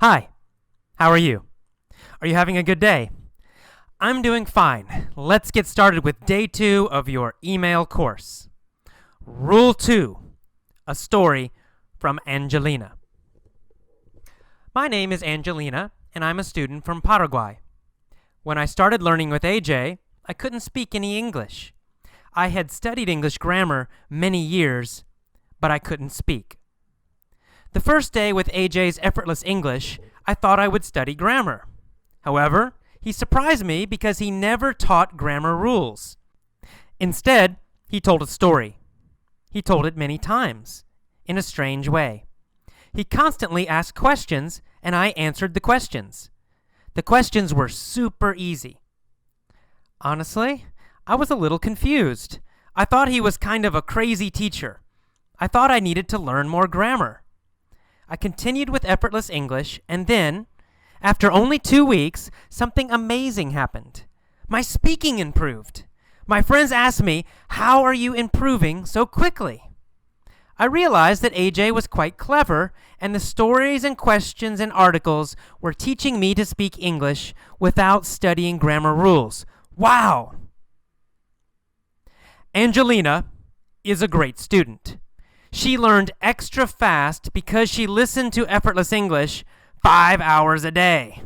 Hi, how are you? Are you having a good day? I'm doing fine. Let's get started with day 2 of your email course. Rule 2, a story from Angelina. My name is Angelina, and I'm a student from Paraguay. When I started learning with AJ, I couldn't speak any English. I had studied English grammar many years, but I couldn't speak. The first day with AJ's effortless English, I thought I would study grammar. However, he surprised me because he never taught grammar rules. Instead, he told a story. He told it many times, in a strange way. He constantly asked questions, and I answered the questions. The questions were super easy. Honestly, I was a little confused. I thought he was kind of a crazy teacher. I thought I needed to learn more grammar. I continued with effortless English, and then, after only 2 weeks, something amazing happened. My speaking improved. My friends asked me, "How are you improving so quickly?" I realized that AJ was quite clever, and the stories and questions and articles were teaching me to speak English without studying grammar rules. Wow! Angelina is a great student. She learned extra fast because she listened to effortless English 5 hours a day.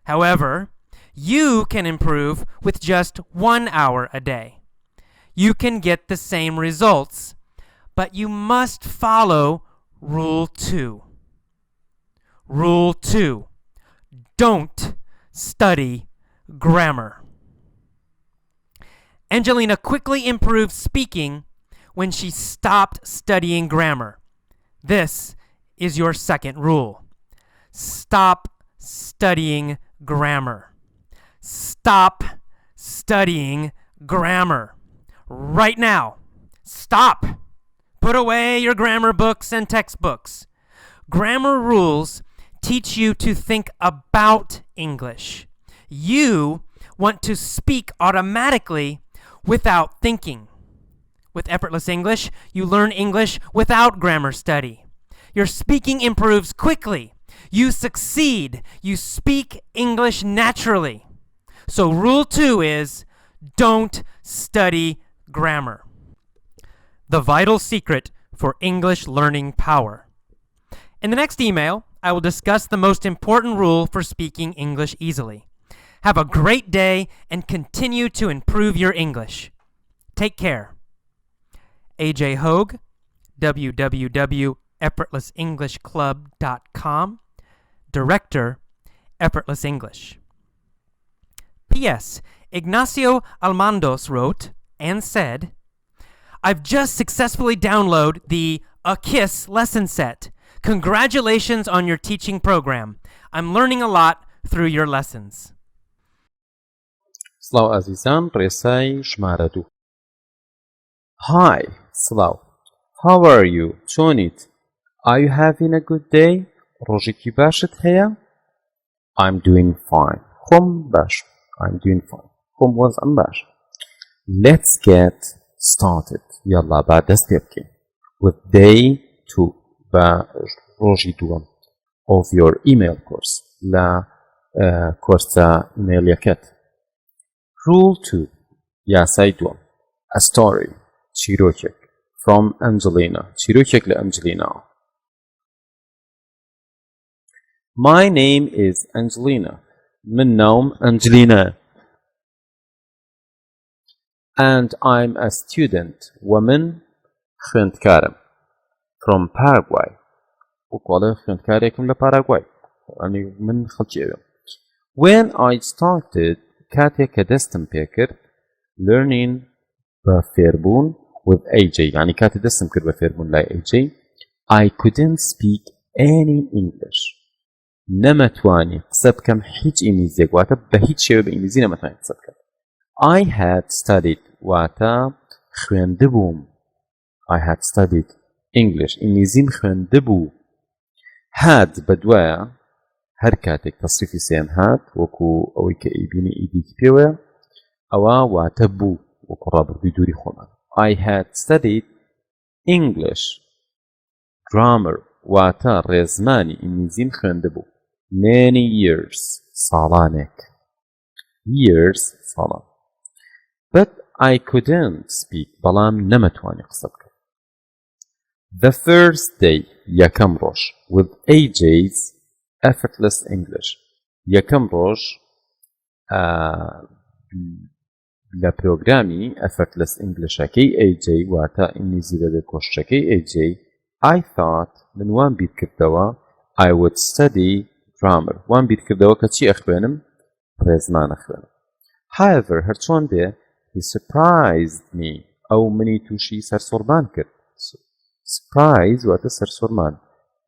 However, you can improve with just 1 hour a day. You can get the same results, but you must follow Rule 2. Rule 2. Don't study grammar. Angelina quickly improved speaking when she stopped studying grammar. This is your second rule. Stop studying grammar. Stop studying grammar. Right now. Stop. Put away your grammar books and textbooks. Grammar rules teach you to think about English. You want to speak automatically without thinking. With effortless English, you learn English without grammar study. Your speaking improves quickly. You succeed. You speak English naturally. So rule 2 is, don't study grammar. The vital secret for English learning power. In the next email, I will discuss the most important rule for speaking English easily. Have a great day and continue to improve your English. Take care. AJ Hogue, www.effortlessenglishclub.com, Director, Effortless English. P.S. Ignacio Almandos wrote and said, I've just successfully downloaded the A Kiss lesson set. Congratulations on your teaching program. I'm learning a lot through your lessons. سڵاو ئازیزان ڕێسای ژمارە 2. Hi, سڵاو. How are you? چۆنیت? Are you having a good day? ڕۆژێکی باشت هەیە؟ I'm doing fine. خۆم باش. I'm doing fine. خۆم وەزعم باش. Let's get started. يلا با دەست پێ بکەین. With day 2 بە ڕۆژی دووەم of your email course لە کۆرسە ئیمێیلەکەت. Rule 2. یاسای دووەم. A story. چیرۆکێک. From Angelina. چیرۆکێک لە Angelina. My name is Angelina. من ناوم Angelina. And I'm a student. ومن خوێندکارم. From Paraguay. وەکوڵێ خوێندکارێکم لە پاراگوای. يعني من خەڵکی ئێوە. When I started کاتێک کە دەستم پێ کرد learning بە فێربوون with AJ يعني کاتێک دەستم کرد بە فێربوون لای AJ I couldn't speak any English نەمەتوانی قسە بکەم هیچ ئینگلیزیەک واتە بە هیچ شێوە بە ئینگلیزی نەمەتوانی قسە بکەم I had studied واتە خوێندبووم I had studied English ئینگلیزیم خوێندبوو had بەدوایە هەر کاتێک تەصریفی سێم هات وەکو ئەوەی کە ئیبینی ئیدیکی پێوەیە ئەوە واتە بوو وەکو ڕابردووی دووری خۆمان I had studied English grammar واتە ڕێزمانی ئینگلیزیم خوێندبوو many years ساڵانێک years ساڵان but I couldn't speak بەڵام نەمەتوانی قسە بکەم the first day یەکەم ڕۆژ with AJ's effortless English یەکەم ڕۆژ لە پرۆگرامی effortless Englishەکەی AJ واتە ئینگلیزی بەبێ کۆشتەکەی AJ I thought من وان بیر کردەوە I would study grammar وان بیر کردەوە کە چی ئەخوێنم ڕێزمان ئەخوێنم however هەرچۆن بێ he surprised me ئەو منی تووشی سەرسوڕمان کرد surprise واتە سەرسوڕمان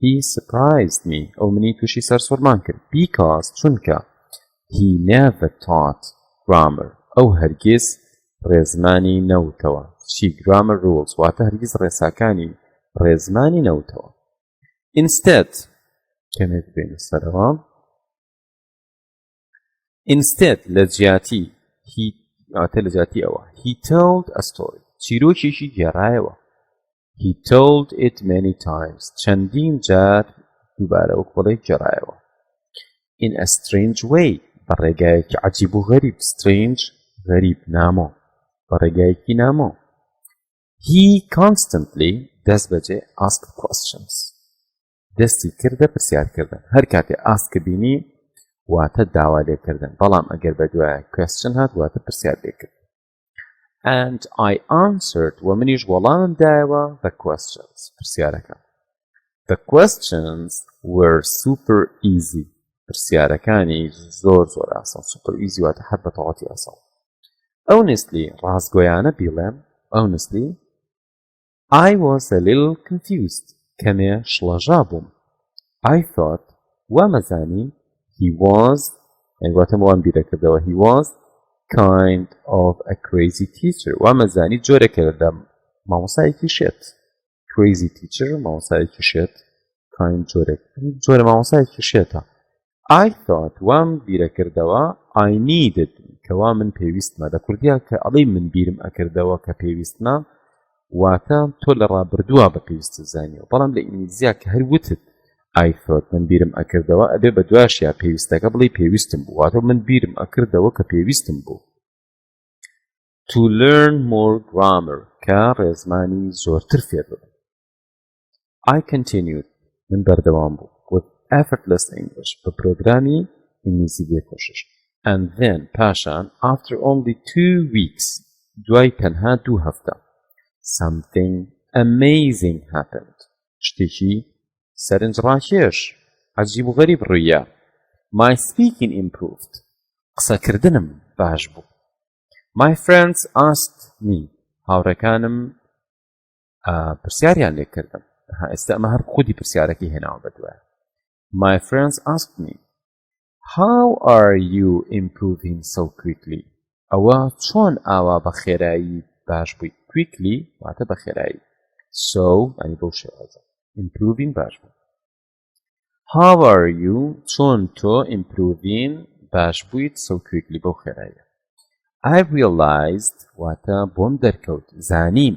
he surprised me ئەو منی تووشی سەرسوڕمان کرد because چونکە he never taught grammar ئەو هەرگیز ڕێزمانی نەوتەوە چی grammar rules واتە هەرگیز ڕێساکانی ڕێزمانی نەوتەوە instead کەمێک بێنە سەرەوە instead لە جیاتی واتە لە جیاتی ئەوە he told a story چیرۆکێکی گێڕایەوە he told it many times چەندین جار دووبارە وەک بڵێ گێڕایەوە in a strange way بەڕێگایەکی عەجیب و غەریب strange غەریب نامۆ بەڕێگایەکی نامۆ he constantly دەست بەجێ asked questions دەستی کردە پرسیارکردن هەر کاتێ ask بینی واتە داوا لێکردن بەڵام ئەگەر بە دوایە question هات واتە پرسیار لێکرد and I answered و منیش وەڵامم دایەوە the questions پرسیارەکان the questions were super easy پرسیارەکانی زۆر ئاسان super easy واتە هەر بە تەواوەتی ئاسان honestly ڕاستگۆیانە بیڵێم honestly I was a little confused کەمێ شڵەژا بووم I thought وامەزانی he was واتە وان بیرەکردەوە he was kind of a crazy teacher وامەزانی جۆرێکە لە مامۆسایەکی شێت crazy teacher مامۆسایەکی شێت kind جۆرە مامۆسایەکی شێتە I thought وام بیرەکردەوە I needed کەوا من پێویستمە لە کوردیا کە ئەڵێ من بیرم ئەکردەوە کە پێویستمە واتە تۆ لە ڕابردووە بە پێویستت زانیەوە بەڵام لە ئینگلیزیە کە هەر وتت I thought من بیرم ئەکردەوە ئەبێ بە دواشیا پێویستەکە بڵێ پێویستم بوو واتە من بیرم ئەکردەوە کە پێویستم بوو to learn more grammar کە ڕێزمانی زۆرتر فێر ببم I continued من بەردەوام بوو with effortless English بە پرۆگرامی ئینگلیزی بێکۆشش and then پاشان after only 2 weeks دوای تەنها 2 هەفتە something amazing happened شتێکی سەرنجڕاکێش عەجیب و غەریب ڕوویە my speaking improved قسەکردنم باش بوو my friends asked me هاوڕێکانم پرسیاریان لێ کردم ئێستا ئەمە هەر خودی پرسیارەکەی هێناوە بەدوایە my friends asked me how are you improving so quickly ئەوە چۆن ئاوا بە خێرایی باش بووی quickly واتە بە خێرایی so ئەنی بەو شێوازە improving باش بوو how are you چۆن تۆ improving باش بوویت so quickly بەو خێراییە I realized واتە بۆم دەرکەوت زانیم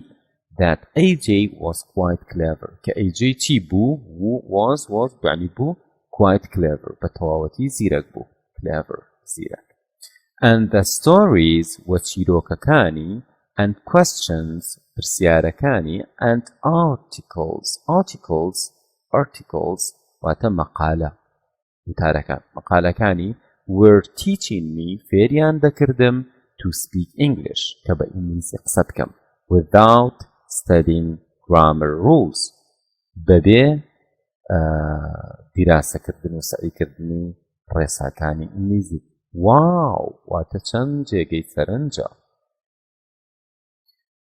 that AJ was quite clever کە AJ چی بوو was بەعنی بوو quite clever بە تەواوەتی زیرەک بوو clever زیرەک and the stories وە چیرۆکەکانی and questions پرسیارەکانی and articles واتە مەقالە وتارەکان مەقالەکانی were teaching me فێریان دەکردم to speak English کە بە ئینگلیزی قسە بکەم without studying grammar rules بەبێ دیراسەکردن و سەعیکردنی ڕێساکانی ئینگلیزی واو واتە چەند جێگەی سەرنجە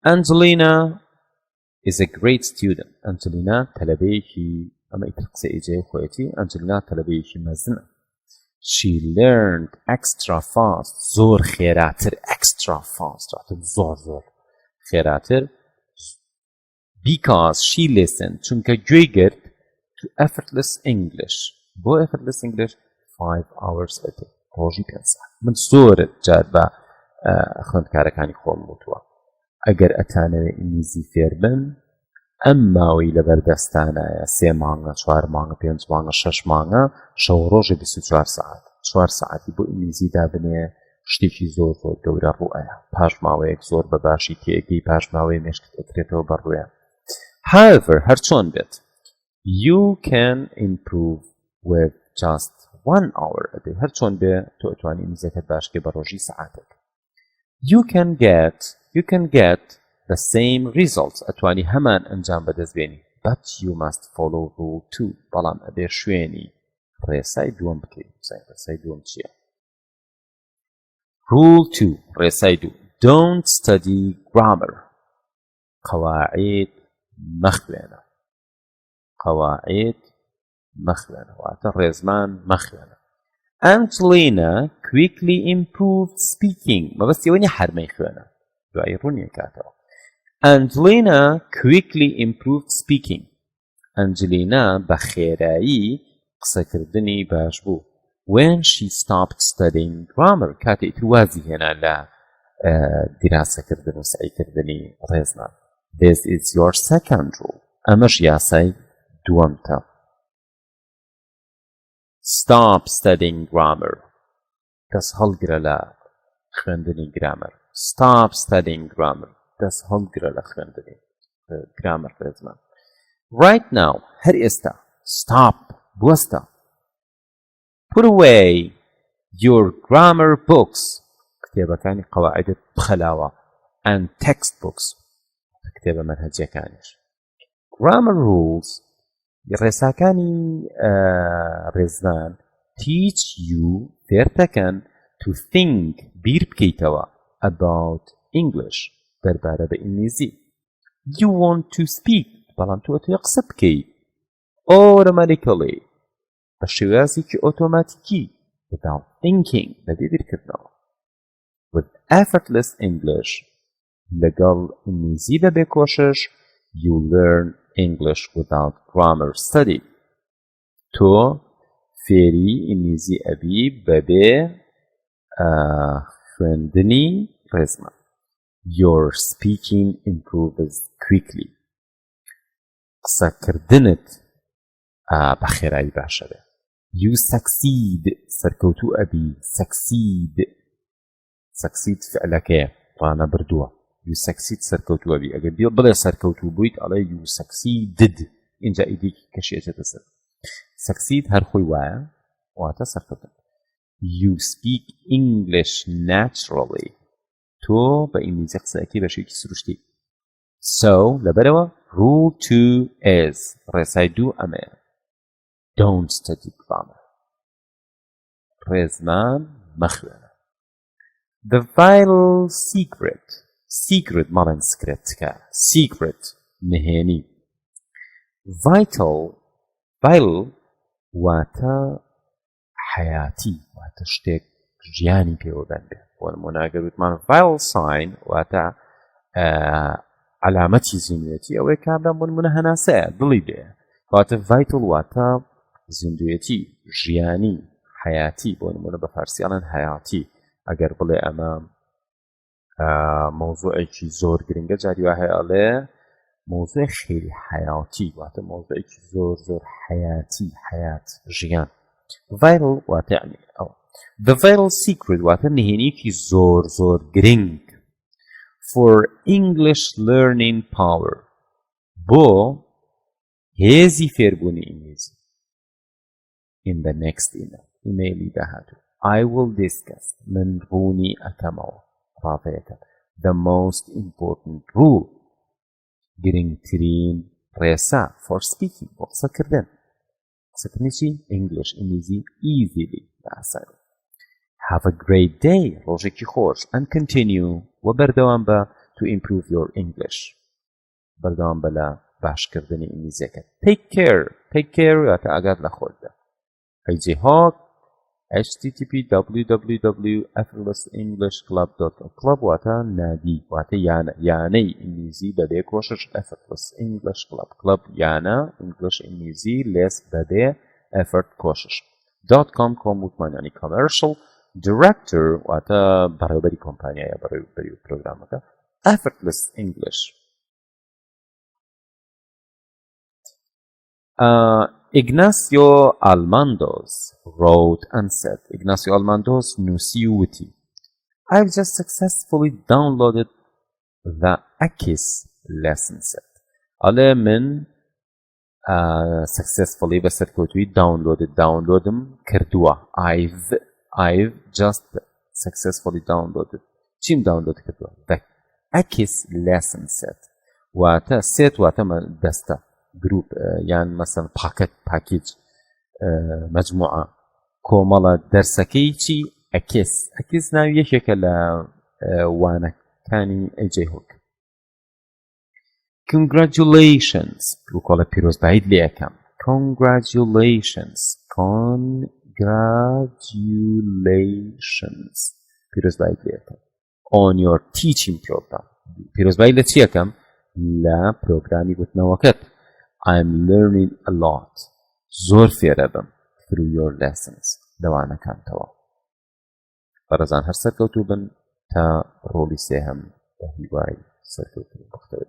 Angelina is a great student Angelina تەلەبەیەکی ئەمە ئیتر قسە ئیجێ خۆیەتی Angelina تەلەبەیەکی مەزنە She learned extra fast زۆر خێراتر extra fast زۆر خێراتر because she listened چونکە گوێی گرت to effortless English بۆ effortless English 5 hours a day ڕۆژی 5 ساعت من زۆر جار بە خوێندکارەکانی خۆم وتووە ئەگەر ئەتانەوێ ئینگلیزی فێر بن ئەم ماوەی لەبەردەستانایە 3 مانگە 4 مانگە 5 مانگە 6 مانگە شەو ڕۆژێ 24 ساعت 4 ساعتی بۆ ئینگلیزی دابنێ شتێکی زۆر زۆر گەورە ڕوئایە پاش ماوەیەک زۆر بەباشی تێگەی پاش ماوەی مێشکت ئەکرێتەوە بەڕوویە. However, هەرچۆن بێت you can improve with just 1 hour a day. هەرچۆن بێ تۆ ئەتوانی ئینگلیزیەکەت باشکێ بە ڕۆژی سەعاتێک. You can get the same results. ئەتوانی هەمان ئەنجام بەدەستبێنی. But you must follow rule 2. بەڵام ئەبێ شوێنی ڕێسای دووەم بکەیت. ڕێسای دووەم چییە؟ Rule 2. ڕێسای دوو. Don't study grammar. قەواعید مەخوێنە. قەواعید مەخوێنە. واتە ڕێزمان مەخوێنە. Angelina quickly improved speaking. مەبەستی وەنی هەرمەی خوێنە. دوایی ڕوونیە کاتەوە. Angelina quickly improved speaking. Angelina بە خێرایی قسەکردنی باش بوو. When she stopped studying grammar. کاتێک وازی هێنا لە دیراسەکردن و سعیکردنی ڕێزمان. This is your second rule. ئەمەش یاسای دووەمتە. Stop studying grammar. دەس هەڵگرە لە خوێندنی گرامەر. Stop studying grammar. دەس هەڵگرە لە خوێندنی گرامەر ڕێزمان. Right now. هەر ئێستا. Stop. بوەستە. Put away your grammar books. کتێبەکانی قەواعیدت بخەلاوە. And textbooks. کتێبە مەنهەجیەکانیش. Grammar rules. ڕێساکانی ڕێزدان teach you فێرتەکەن to think بیر بکەیتەوە about English دەربارە بە ئینگلیزی. You want to speak. بەڵام تۆ ئەتوێ قسە بکەیت. Automatically. بە شێوازێکی ئۆتۆماتیکی. Without thinking. بەبێ بیرکردنەوە. With effortless English. لەگەڵ ئینگلیزی بەبێ کۆشش you learn English without grammar study. تۆ فێری ئینگلیزی ئەبی بەبێ خوێندنی ڕێزمان. Your speaking improves quickly. قسەکردنت بە خێرایی باشە بێ. You succeed. سەرکەوتوو ئەبی. Succeed فعلەکەیە ڕانە بردووە. You succeed سەرکەوتوو ئەبی. ئەگەر بڵێ سەرکەوتوو بوویت ئەڵێ you succeeded. اینجا ئیدێکی کەشێتێتە سەر. Succeed هەر خۆی وایە واتە سەرکەوتن. You speak English naturally. تۆ بە ئینگلیزی قسەکەی بە شێوەیەکی سروشتی. So لەبەرەوە rule 2 is ڕێسای دوو ئەمەیە. Don't study grammar. ڕێزمان مەخوێنە. The vital secret. Secret مەڵێن سکرێتکە. Secret نهێنی. Vital واتە حیاتی واتە شتێک ژیانی پێوەبەن بێ. بۆ نمونە ئەگەر وتمان vital sign واتە علامەتی زیندوێتی ئەوەی کابرا بۆ نمونە هەناسەیە دڵی بێ. واتە vital واتە زیندوێتی ژیانی حیاتی بۆ نمونە بە فارسییانەن حیاتی. ئەگەر بڵێ ئەمە مۆزوعێکی زۆر گرنگە جاری وا هەیە ئەڵێ مۆزوع خێری حیاتی واتە مۆزوعێکی زۆر زۆر حیاتی حیات ژیان. vital واتە یعنی ئەوە. The vital secret واتە نهێنیەکی زۆر زۆر گرنگ for English learning power بۆ هێزی فێربوونی ئینگلیزی. In the next email داهاتوو I will discuss من ڕوونی ئەکەمەوە ڕاپەیەکە the most important rule گرنگترین ڕێسا for speaking بۆ قسەکردن. قسەکردنی چی؟ English ئینگلیزی easily بە ئاسانی. Have a great day. ڕۆژێکی خۆش. And continue. وبەردەوام بە to improve your English. بەردەوام بە لە باشکردنی ئینگلیزیەکەت. Take care. Take care واتە ئاگات لە خۆتدا. هەیجێ هۆک http://effortlessenglishclub.club واتە نادی واتە یانەی ئینگلیزی بەبێ کۆشش effortless English Club club یانە English ئینگلیزی لێس بەبێ effort کۆشش .com وتمانیانی commercial director واتە بەڕێوەبەری کۆمپانیایە بەڕێوەبەری پرۆگرامەکە effortless English Ignacio Almandos wrote and said, Ignacio Almandos نسيوتي I've just successfully downloaded the AKIS lesson set. على من successfully بس كوتوي downloaded كردوا I've just successfully downloaded چیم download كردوا the AKIS lesson set واتا set واتا دستا جروب يعني مثلا باكيج مجموعة كومالا درسكي چی AKIS ناوی یەکێکە لە وانەکانی AJ Hook. Congratulations بکۆڵە پیرۆزباییت لێ یەکەم. Congratulations پیرۆزباییت لێ یەکەم on your teaching program. پیرۆزبایی لە چی یەکەم؟ لە پرۆگرامی گوتنەوەکەت. I'm learning a lot. زۆر فێرە بم through your lessons لەوانەکانتەوە. بەڕێزان هەر سەرکەوتوو بن تا ڕۆڵی سێهەم بە هیوای سەرکەوتنی مختلف.